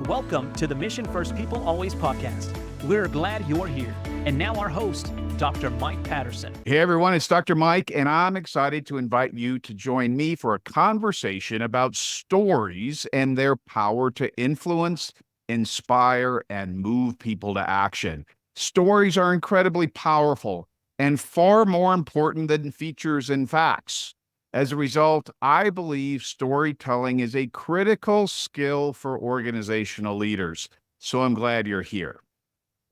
Welcome to the Mission First People Always podcast. We're glad you're here. And now our host, Dr. Mike Patterson. Hey everyone, it's Dr. Mike, and I'm excited to invite you to join me for a conversation about stories and their power to influence, inspire, and move people to action. Stories are incredibly powerful and far more important than features and facts. As a result, I believe storytelling is a critical skill for organizational leaders. So I'm glad you're here.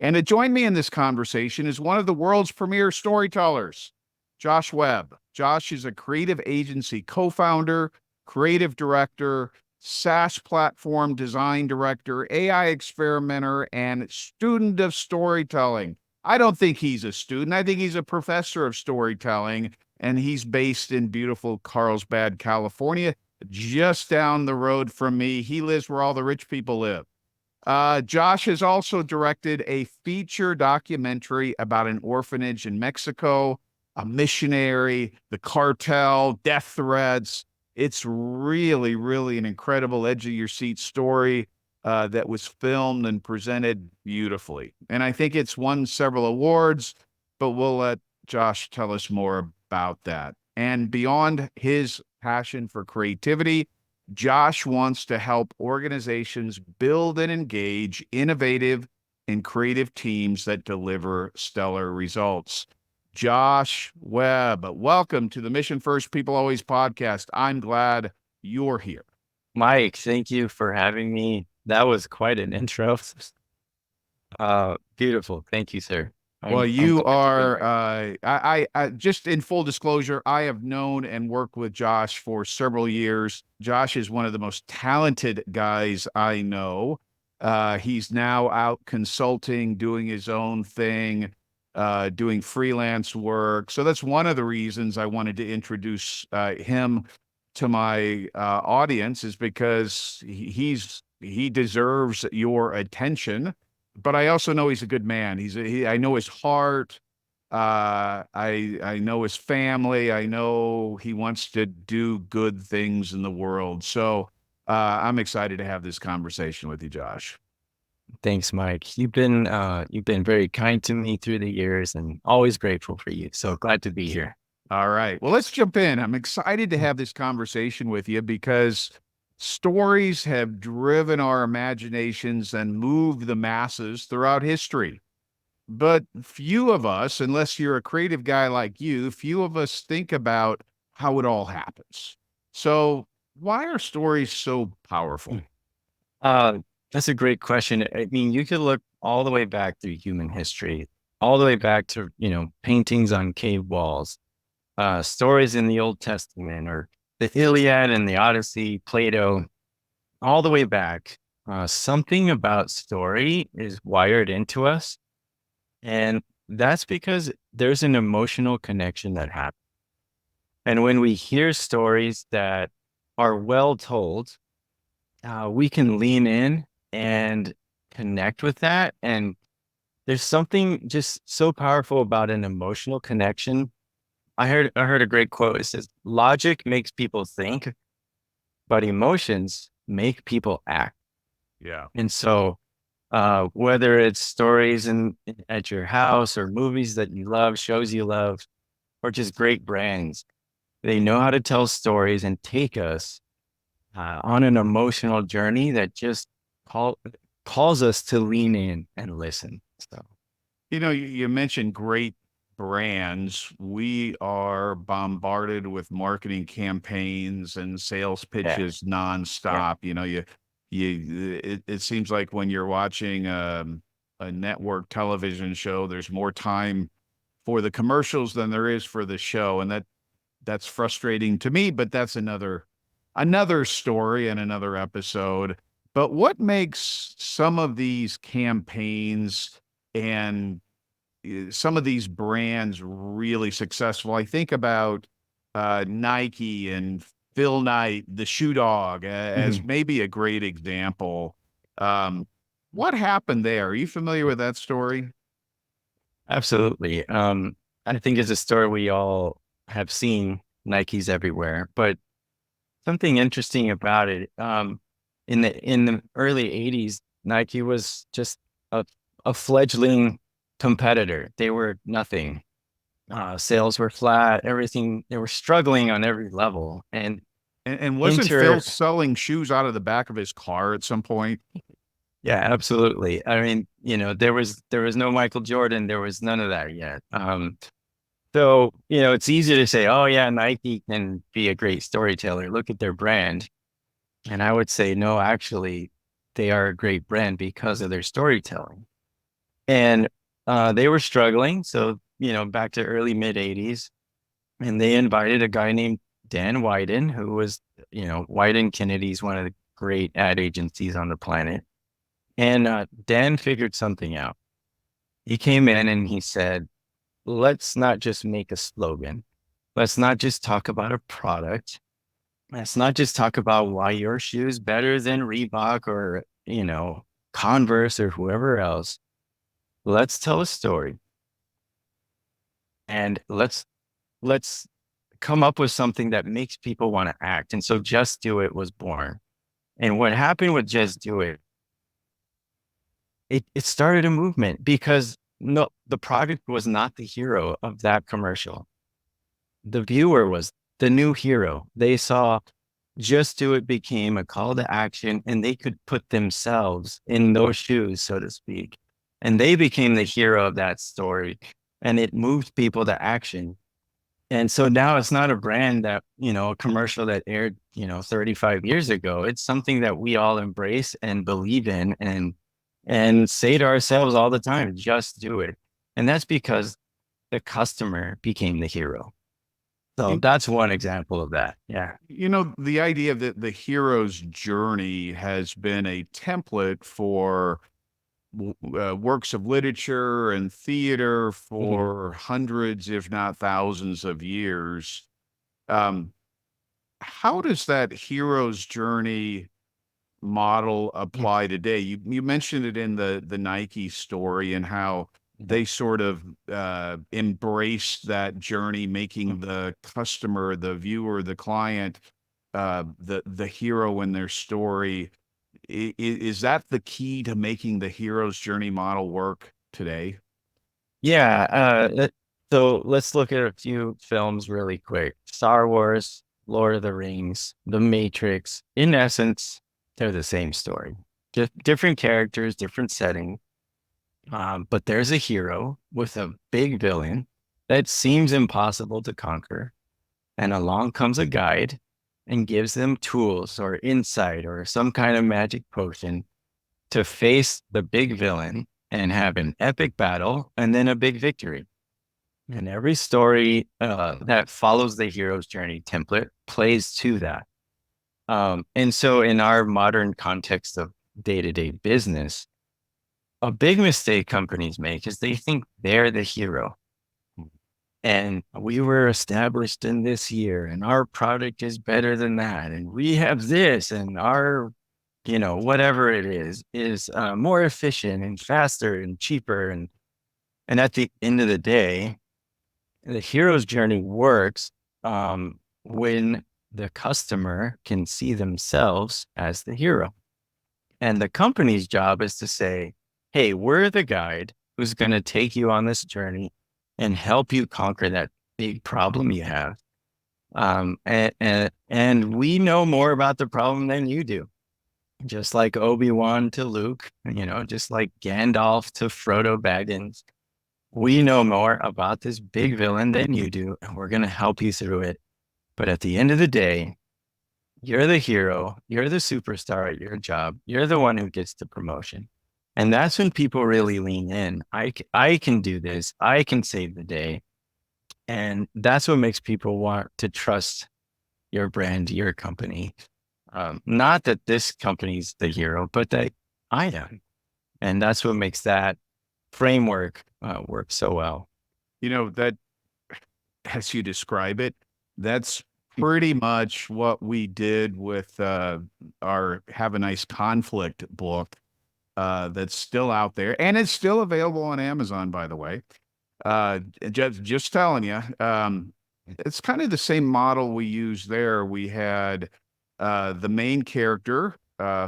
And to join me in this conversation is one of the world's premier storytellers, Josh Webb. Josh is a creative agency co-founder, creative director, SaaS platform design director, AI experimenter, and student of storytelling. I don't think he's a student. I think he's a professor of storytelling, and he's based in beautiful Carlsbad, California, just down the road from me. He lives where all the rich people live. Josh has also directed a feature documentary about an orphanage in Mexico, a missionary, the cartel, death threats. It's really, really an incredible edge-of-your-seat story that was filmed and presented beautifully. And I think it's won several awards, but we'll let Josh tell us more about that. And beyond his passion for creativity, Josh wants to help organizations build and engage innovative and creative teams that deliver stellar results. Josh Webb, welcome to the Mission First People Always podcast. I'm glad you're here. Mike, thank you for having me. That was quite an intro. Beautiful. Thank you, sir. Well, you are, I just in full disclosure, I have known and worked with Josh for several years. Josh is one of the most talented guys I know. He's now out consulting, doing his own thing, doing freelance work. So that's one of the reasons I wanted to introduce him to my audience, is because he deserves your attention. But I also know he's a good man. I know his heart. I know his family. I know he wants to do good things in the world. So I'm excited to have this conversation with you, Josh. Thanks, Mike. You've been very kind to me through the years, and always grateful for you. So glad to be here. All right. Well, let's jump in. I'm excited to have this conversation with you because stories have driven our imaginations and moved the masses throughout history. But few of us, unless you're a creative guy like you, few of us think about how it all happens. So why are stories so powerful? That's a great question. I mean, you could look all the way back through human history, all the way back to, paintings on cave walls, stories in the Old Testament, or the Iliad and the Odyssey, Plato, all the way back. Something about story is wired into us. And that's because there's an emotional connection that happens. And when we hear stories that are well told, we can lean in and connect with that. And there's something just so powerful about an emotional connection. I heard a great quote. It says, "Logic makes people think, but emotions make people act." Yeah. And so whether it's stories at your house, or movies that you love, shows you love, or just great brands, they know how to tell stories and take us on an emotional journey that just calls us to lean in and listen. So, you mentioned great brands. We are bombarded with marketing campaigns and sales pitches nonstop. It seems like when you're watching a network television show, there's more time for the commercials than there is for the show, and that's frustrating to me. But that's another story and another episode. But what makes some of these campaigns and some of these brands really successful? I think about Nike and Phil Knight, the shoe dog, as maybe a great example. What happened there? Are you familiar with that story? absolutely. I think it's a story we all have seen. Nikes everywhere, but something interesting about it. in the early 80s, Nike was just a fledgling competitor. They were nothing. Sales were flat, everything, they were struggling on every level. And wasn't Phil enter, selling shoes out of the back of his car at some point? yeah, absolutely. I mean, there was no Michael Jordan, there was none of that yet. So, it's easy to say, oh yeah, Nike can be a great storyteller. Look at their brand. And I would say, no, actually, they are a great brand because of their storytelling. And they were struggling. So, back to early mid 80s, and they invited a guy named Dan Wyden, who was, Wyden Kennedy's one of the great ad agencies on the planet. And Dan figured something out. He came in and he said, let's not just make a slogan. Let's not just talk about a product. Let's not just talk about why your shoe is better than Reebok or, Converse or whoever else. Let's tell a story, and let's come up with something that makes people want to act. And so Just Do It was born. And what happened with Just Do It, it started a movement because no, the product was not the hero of that commercial. The viewer was the new hero. They saw Just Do It became a call to action, and they could put themselves in those shoes, so to speak. And they became the hero of that story, and it moved people to action. And so now it's not a brand that, a commercial that aired, 35 years ago. It's something that we all embrace and believe in and say to ourselves all the time, just do it. And that's because the customer became the hero. So You, that's one example of that. Yeah. the idea that the hero's journey has been a template for works of literature and theater Mhm. for hundreds, if not thousands of years. Um, how does that hero's journey model apply today? You mentioned it in the Nike story and how they sort of embrace that journey, making the customer, the viewer, the client, the hero in their story. Is that the key to making the hero's journey model work today? Yeah. So let's look at a few films really quick. Star Wars, Lord of the Rings, The Matrix. In essence, they're the same story, just different characters, different setting. But there's a hero with a big villain that seems impossible to conquer. And along comes a guide and gives them tools or insight or some kind of magic potion to face the big villain and have an epic battle and then a big victory. And every story that follows the hero's journey template plays to that. And so, in our modern context of day to day business, a big mistake companies make is they think they're the hero. And we were established in this year, and our product is better than that. And we have this, and our, whatever it is more efficient and faster and cheaper. And at the end of the day, the hero's journey works when the customer can see themselves as the hero. And the company's job is to say, hey, we're the guide who's going to take you on this journey and help you conquer that big problem you have. And we know more about the problem than you do. Just like Obi-Wan to Luke, just like Gandalf to Frodo Baggins. We know more about this big villain than you do, and we're going to help you through it. But at the end of the day, you're the hero, you're the superstar at your job, you're the one who gets the promotion. And that's when people really lean in. I can do this, I can save the day. And that's what makes people want to trust your brand, your company. Not that this company's the hero, but that I am. And that's what makes that framework work so well. That as you describe it, that's pretty much what we did with our Have a Nice Conflict book that's still out there, and it's still available on Amazon, by the way. Just telling you, it's kind of the same model we used there. We had the main character,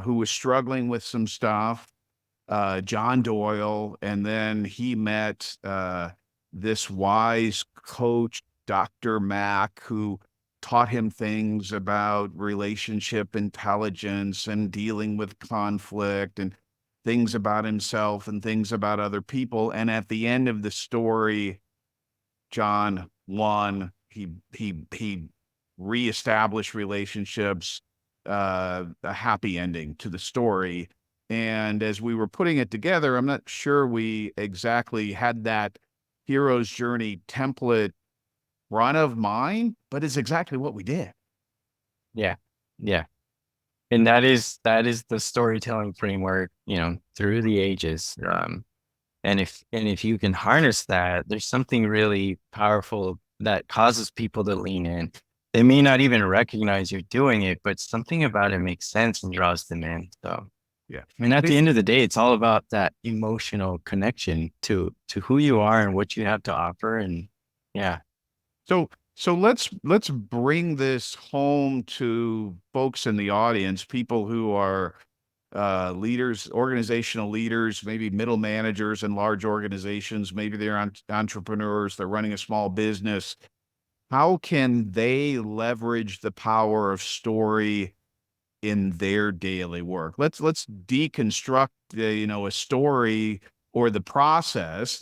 who was struggling with some stuff, John Doyle, and then he met this wise coach, Dr. Mack, who taught him things about relationship intelligence and dealing with conflict and things about himself and things about other people. And at the end of the story, John won. He reestablished relationships, a happy ending to the story. And as we were putting it together, I'm not sure we exactly had that hero's journey template front of mind, but it's exactly what we did. Yeah. Yeah. And that is the storytelling framework, through the ages. And if you can harness that, there's something really powerful that causes people to lean in. They may not even recognize you're doing it, but something about it makes sense and draws them in. So, Yeah. and at the end of the day, it's all about that emotional connection to who you are and what you have to offer. And yeah, So let's bring this home to folks in the audience, people who are leaders, organizational leaders, maybe middle managers in large organizations, maybe they're entrepreneurs, they're running a small business. How can they leverage the power of story in their daily work? Let's deconstruct a story or the process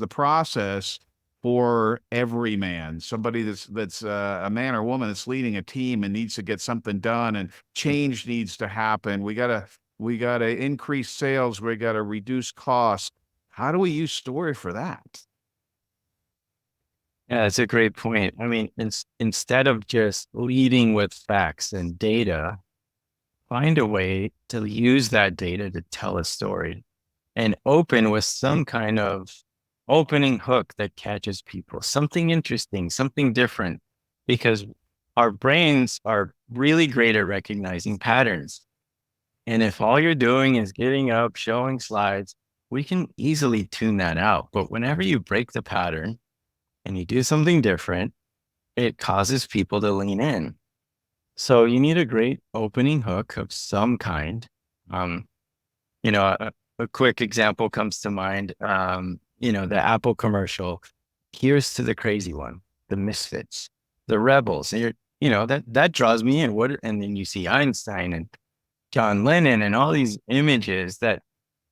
for every man, somebody that's a man or woman that's leading a team and needs to get something done and change needs to happen. We gotta increase sales. We gotta reduce costs. How do we use story for that? yeah, that's a great point. I mean, instead of just leading with facts and data, find a way to use that data to tell a story and open with some kind of opening hook that catches people, something interesting, something different, because our brains are really great at recognizing patterns. And if all you're doing is getting up, showing slides, we can easily tune that out. But whenever you break the pattern and you do something different, it causes people to lean in. So you need a great opening hook of some kind. Um, a quick example comes to mind. The Apple commercial. Here's to the crazy one, the misfits, the rebels. And that draws me in. And then you see Einstein and John Lennon and all these images that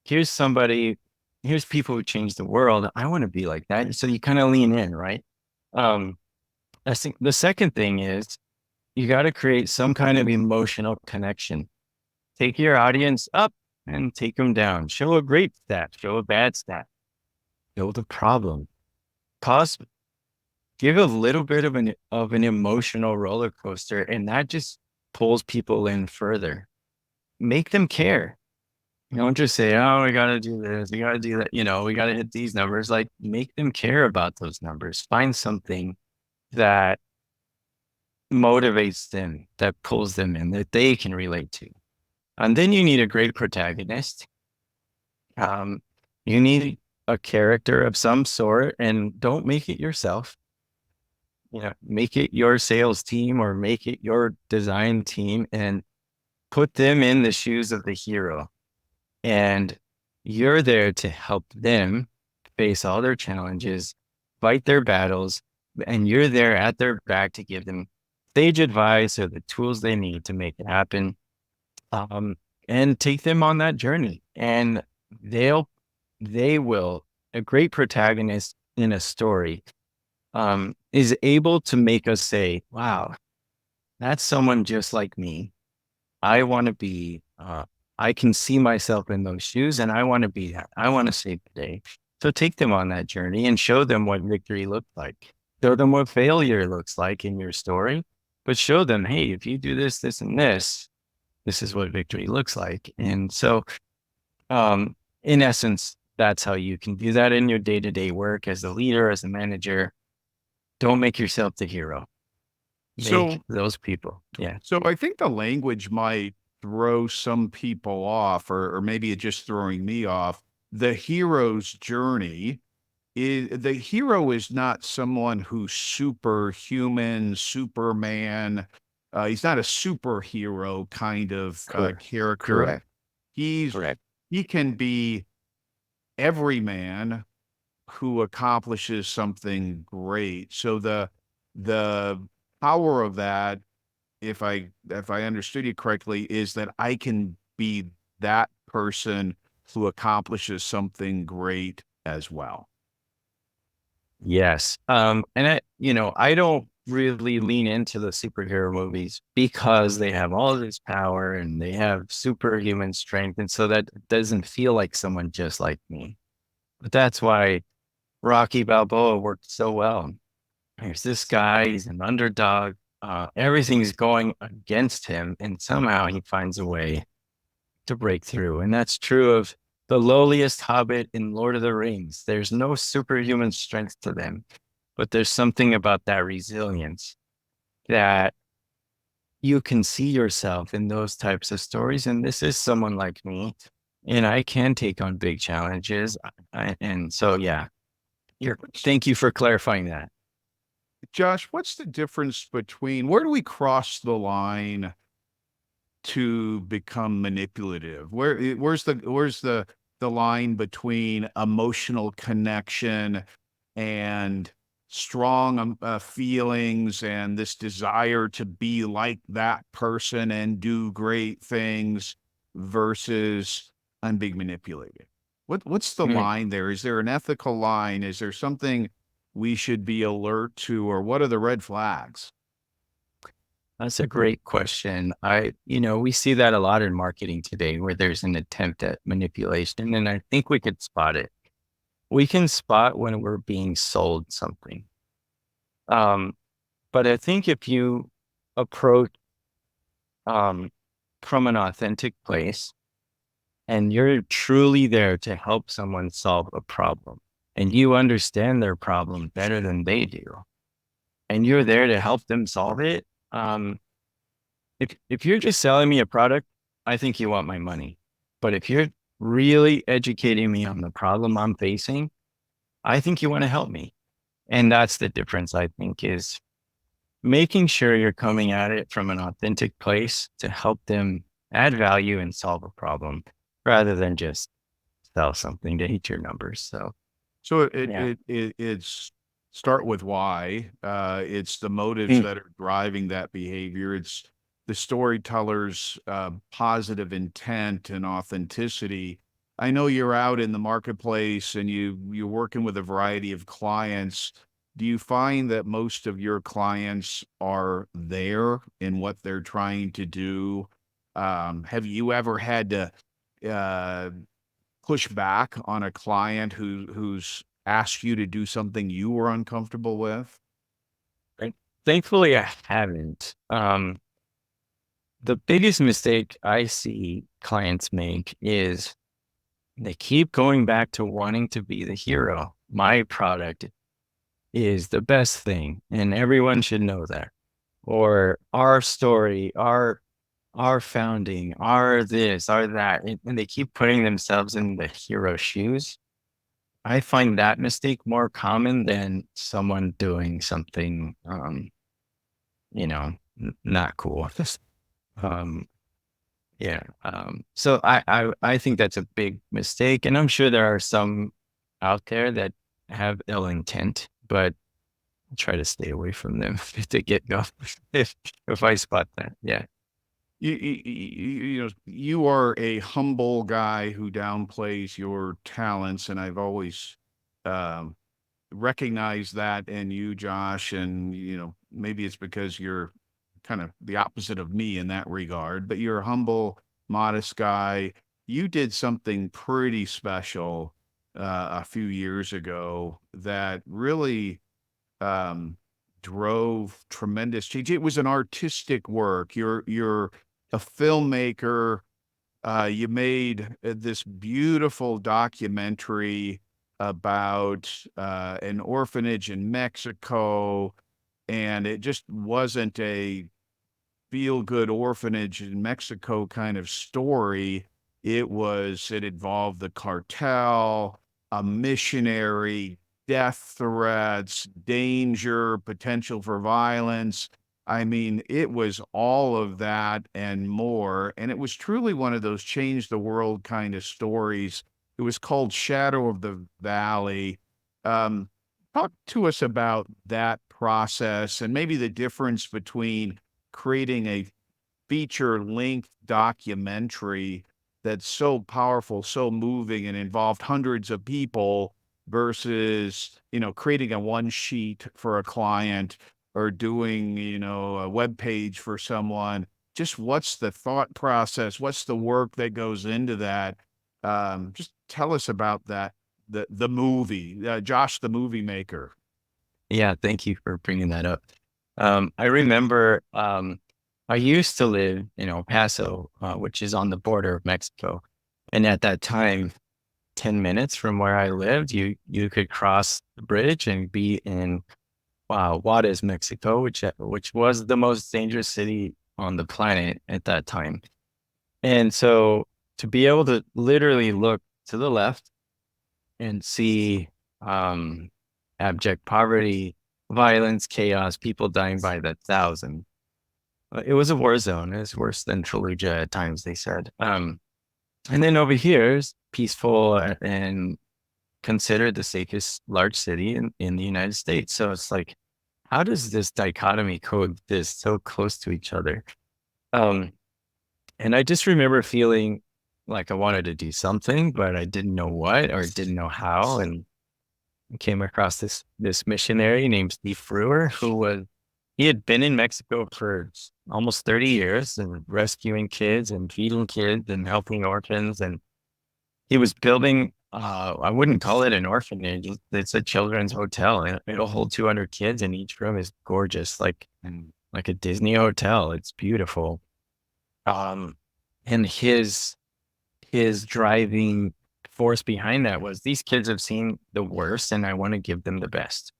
here's somebody, here's people who changed the world. I want to be like that. So you kind of lean in, right? Um, I think the second thing is you got to create some kind of emotional connection. Take your audience up and take them down. Show a great stat, show a bad stat, show the problem. Cause give a little bit of an emotional roller coaster, and that just pulls people in further. Make them care. Don't just say, "Oh, we got to do this, we got to do that." We got to hit these numbers. Like, make them care about those numbers. Find something that motivates them, that pulls them in, that they can relate to. And then you need a great protagonist. Um, you need a character of some sort, and don't make it yourself. Make it your sales team or make it your design team and put them in the shoes of the hero. And you're there to help them face all their challenges, fight their battles, and you're there at their back to give them sage advice or the tools they need to make it happen. And take them on that journey. And they will, a great protagonist in a story, is able to make us say, wow, that's someone just like me. I want to be, I can see myself in those shoes and I want to be that. I want to save the day. So take them on that journey and show them what victory looks like. Show them what failure looks like in your story, but show them, hey, if you do this, this, and this is what victory looks like. And so, in essence, that's how you can do that in your day-to-day work as a leader, as a manager. Don't make yourself the hero. So Make those people. Yeah. So I think the language might throw some people off, or maybe it's just throwing me off. The hero's journey is the hero is not someone who's superhuman, Superman. He's not a superhero kind of Correct. character. Correct. He's Correct. he can be every man who accomplishes something great. So the power of that, if I understood you correctly, is that I can be that person who accomplishes something great as well. Yes. And I don't really lean into the superhero movies because they have all this power and they have superhuman strength. And so that doesn't feel like someone just like me. But that's why Rocky Balboa worked so well. Here's this guy, he's an underdog. Everything's going against him, and somehow he finds a way to break through. And that's true of the lowliest hobbit in Lord of the Rings. There's no superhuman strength to them, but there's something about that resilience that you can see yourself in those types of stories. And this is someone like me, and I can take on big challenges. And so, yeah, thank you for clarifying that. Josh, what's the difference between where do we cross the line to become manipulative? Where's the line between emotional connection and strong feelings and this desire to be like that person and do great things versus I'm being manipulated? What's the Mhm. line there? Is there an ethical line? Is there something we should be alert to, or what are the red flags? That's a great question. We see that a lot in marketing today where there's an attempt at manipulation, and I think we could spot it. We can spot when we're being sold something. Um, but I think if you approach um, from an authentic place and you're truly there to help someone solve a problem and you understand their problem better than they do, and you're there to help them solve it, if you're just selling me a product, I think you want my money. But if you're really educating me on the problem I'm facing, I think you want to help me. And that's the difference, I think, is making sure you're coming at it from an authentic place to help them add value and solve a problem rather than just sell something to hit your numbers. So, So yeah. it's start with why. It's the motives Mm. that are driving that behavior. It's the storyteller's positive intent and authenticity. I know you're out in the marketplace and you're working with a variety of clients. Do you find that most of your clients are there in what they're trying to do? Have you ever had to uh, push back on a client who's asked you to do something you were uncomfortable with? Right. Thankfully, I haven't. The biggest mistake I see clients make is they keep going back to wanting to be the hero. My product is the best thing, and everyone should know that. Or our story, our founding, our this, our that, and they keep putting themselves in the hero shoes. I find that mistake more common than someone doing something, not cool. um, Yeah. So I think that's a big mistake. And I'm sure there are some out there that have ill intent, but I try to stay away from them to get go if I spot that. Yeah. You are a humble guy who downplays your talents, and I've always um, recognized that in you, Josh. And maybe it's because you're kind of the opposite of me in that regard, but you're a humble, modest guy. You did something pretty special a few years ago that really um, drove tremendous change. It was an artistic work. You're a filmmaker. You made this beautiful documentary about an orphanage in Mexico, and it just wasn't a feel good orphanage in Mexico kind of story. It involved the cartel, a missionary, death threats, danger, potential for violence. I mean, it was all of that and more. And it was truly one of those change the world kind of stories. It was called Shadow of the Valley. Um, Talk to us about that process and maybe the difference between creating a feature length documentary that's so powerful, so moving, and involved hundreds of people versus, creating a one sheet for a client or doing, a web page for someone. Just what's the thought process? What's the work that goes into that? Just tell us about that, the movie, Josh, the movie maker. Yeah, thank you for bringing that up. I remember I used to live in El Paso, which is on the border of Mexico. And at that time, 10 minutes from where I lived, you could cross the bridge and be in Juarez, Mexico, which was the most dangerous city on the planet at that time. And so to be able to literally look to the left and see um, abject poverty, violence, chaos, people dying by the thousand. It was a war zone. It was worse than Fallujah at times, they said. And then over here is peaceful and considered the safest large city in the United States. So it's like, how does this dichotomy coexist so close to each other? Um, and I just remember feeling like I wanted to do something, but I didn't know what or didn't know how. And came across this missionary named Steve Brewer, he had been in Mexico for almost 30 years and rescuing kids and feeding kids and helping orphans. And he was building, I wouldn't call it an orphanage. It's a children's hotel, and it'll hold 200 kids, and each room is gorgeous, like a Disney hotel. It's beautiful. And his driving force behind that was these kids have seen the worst and I want to give them the best.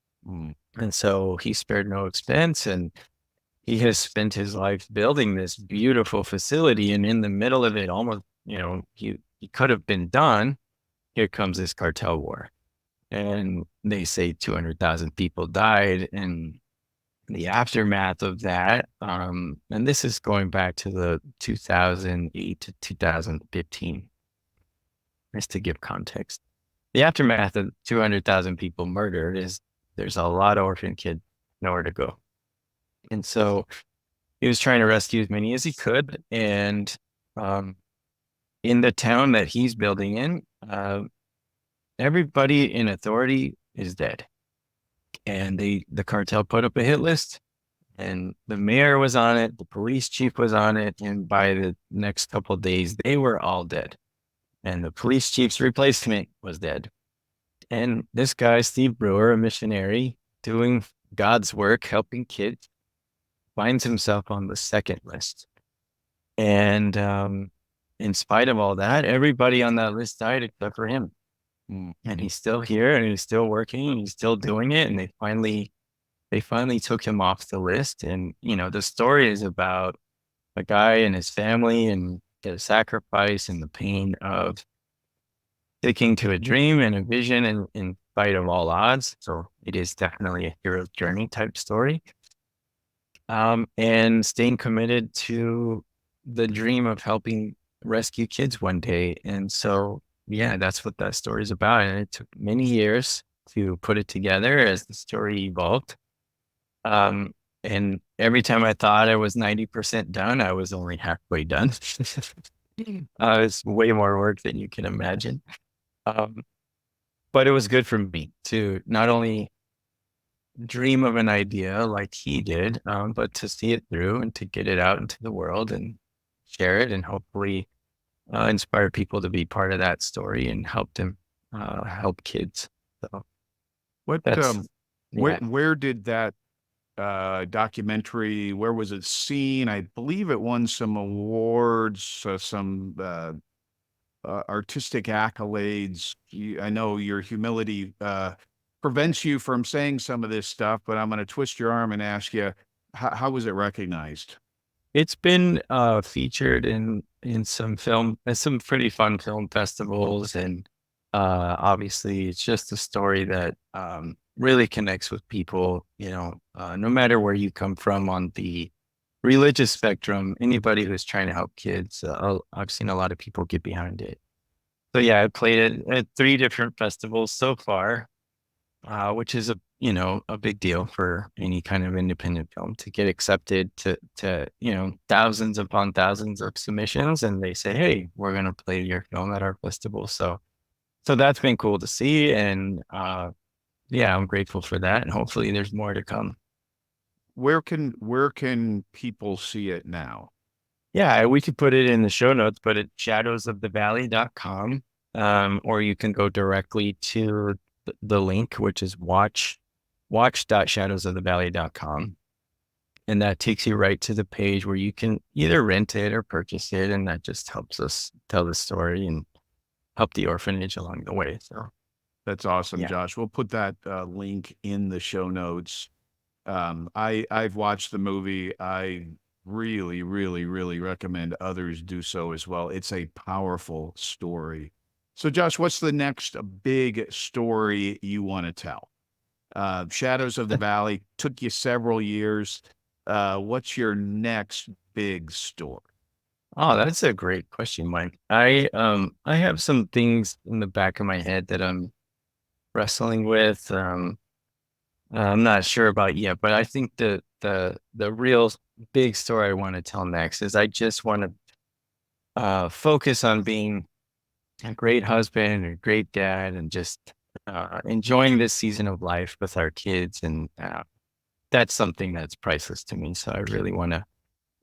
And so he spared no expense, and he has spent his life building this beautiful facility. And in the middle of it, almost, he could have been done. Here comes this cartel war. And they say 200,000 people died. And the aftermath of that, and this is going back to the 2008 to 2015, just to give context. The aftermath of 200,000 people murdered is there's a lot of orphan kids nowhere to go. And so he was trying to rescue as many as he could. And in the town that he's building in, everybody in authority is dead. And the cartel put up a hit list, and the mayor was on it, the police chief was on it, and by the next couple of days, they were all dead. And the police chief's replacement was dead. And this guy, Steve Brewer, a missionary doing God's work, helping kids, finds himself on the second list. And in spite of all that, everybody on that list died except for him. And he's still here, and he's still working, and he's still doing it. And they finally took him off the list. And, the story is about a guy and his family and the sacrifice and the pain of sticking to a dream and a vision in spite of all odds. So it is definitely a hero's journey type story. And staying committed to the dream of helping rescue kids one day. And so, yeah, that's what that story is about. And it took many years to put it together as the story evolved. And every time I thought I was 90% done, I was only halfway done. It's way more work than you can imagine. But it was good for me to not only dream of an idea like he did, but to see it through and to get it out into the world and share it, and hopefully inspire people to be part of that story and help them help kids. So What that's, yeah. where did that documentary, where was it seen? I believe it won some awards, some artistic accolades. I know your humility prevents you from saying some of this stuff, but I'm going to twist your arm and ask you, how was it recognized? It's been featured in some pretty fun film festivals, and Obviously, it's just a story that really connects with people, no matter where you come from on the religious spectrum, anybody who's trying to help kids, I've seen a lot of people get behind it. So yeah, I played it at 3 different festivals so far, which is a big deal for any kind of independent film to get accepted to thousands upon thousands of submissions, and they say, hey, we're going to play your film at our festival. So that's been cool to see. And yeah, I'm grateful for that. And hopefully there's more to come. Where can people see it now? Yeah, we could put it in the show notes, but at shadowsofthevalley.com. Or you can go directly to the link, which is watch.shadowsofthevalley.com. And that takes you right to the page where you can either rent it or purchase it. And that just helps us tell the story and help the orphanage along the way. So That's awesome, yeah. Josh. We'll put that link in the show notes. I've watched the movie. I really, really, really recommend others do so as well. It's a powerful story. So, Josh, what's the next big story you want to tell? Shadows of the Valley took you several years. What's your next big story? Oh, that's a great question, Mike. I have some things in the back of my head that I'm wrestling with. I'm not sure about yet, but I think the real big story I want to tell next is I just want to focus on being a great husband and a great dad and just enjoying this season of life with our kids. And that's something that's priceless to me. So I really want to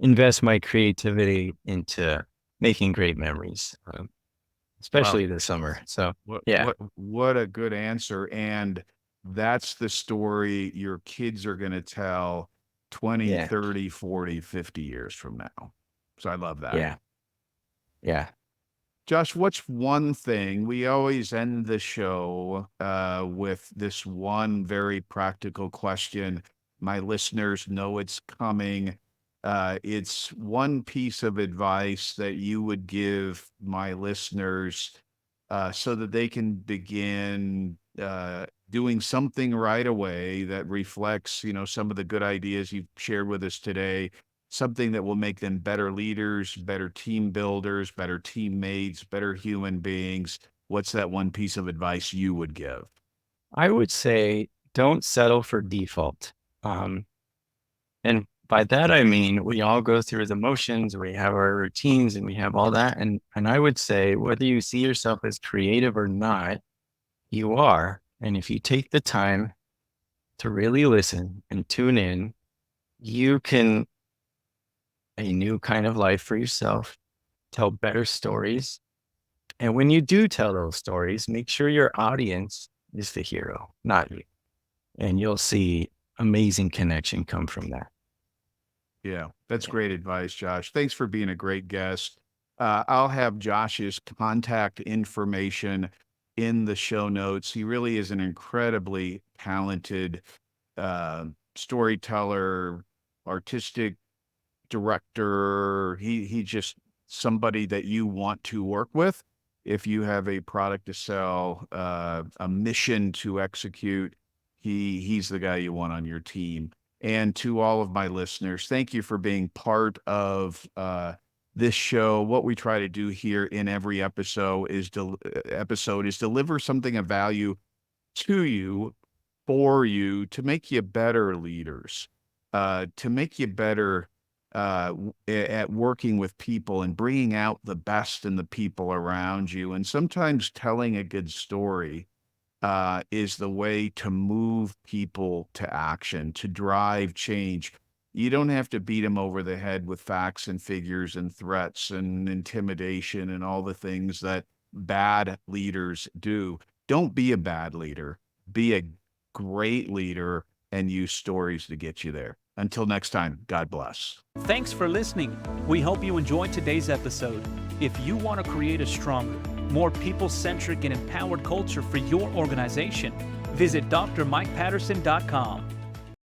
invest my creativity into making great memories, especially this summer. So yeah. What a good answer. And that's the story your kids are going to tell 20, 30, 40, 50 years from now. So I love that. Yeah. Yeah. Josh, what's one thing we always end the show with this one very practical question? My listeners know it's coming. It's one piece of advice that you would give my listeners so that they can begin doing something right away that reflects, some of the good ideas you've shared with us today, something that will make them better leaders, better team builders, better teammates, better human beings. What's that one piece of advice you would give? I would say don't settle for default. And by that, I mean, we all go through the motions, we have our routines and we have all that. And I would say whether you see yourself as creative or not, you are. And if you take the time to really listen and tune in, you can a new kind of life for yourself, tell better stories. And when you do tell those stories, make sure your audience is the hero, not you. And you'll see amazing connection come from that. Yeah, that's great advice, Josh. Thanks for being a great guest. I'll have Josh's contact information in the show notes. He really is an incredibly talented storyteller, artistic director. He just somebody that you want to work with. If you have a product to sell, a mission to execute, he's the guy you want on your team. And to all of my listeners, thank you for being part of this show. What we try to do here in every episode is deliver something of value to you, for you, to make you better leaders, to make you better at working with people and bringing out the best in the people around you. And sometimes telling a good story is the way to move people to action, to drive change. You don't have to beat them over the head with facts and figures and threats and intimidation and all the things that bad leaders do. Don't be a bad leader. Be a great leader and use stories to get you there. Until next time, God bless. Thanks for listening. We hope you enjoyed today's episode. If you want to create a stronger, more people-centric and empowered culture for your organization, visit drmikepatterson.com.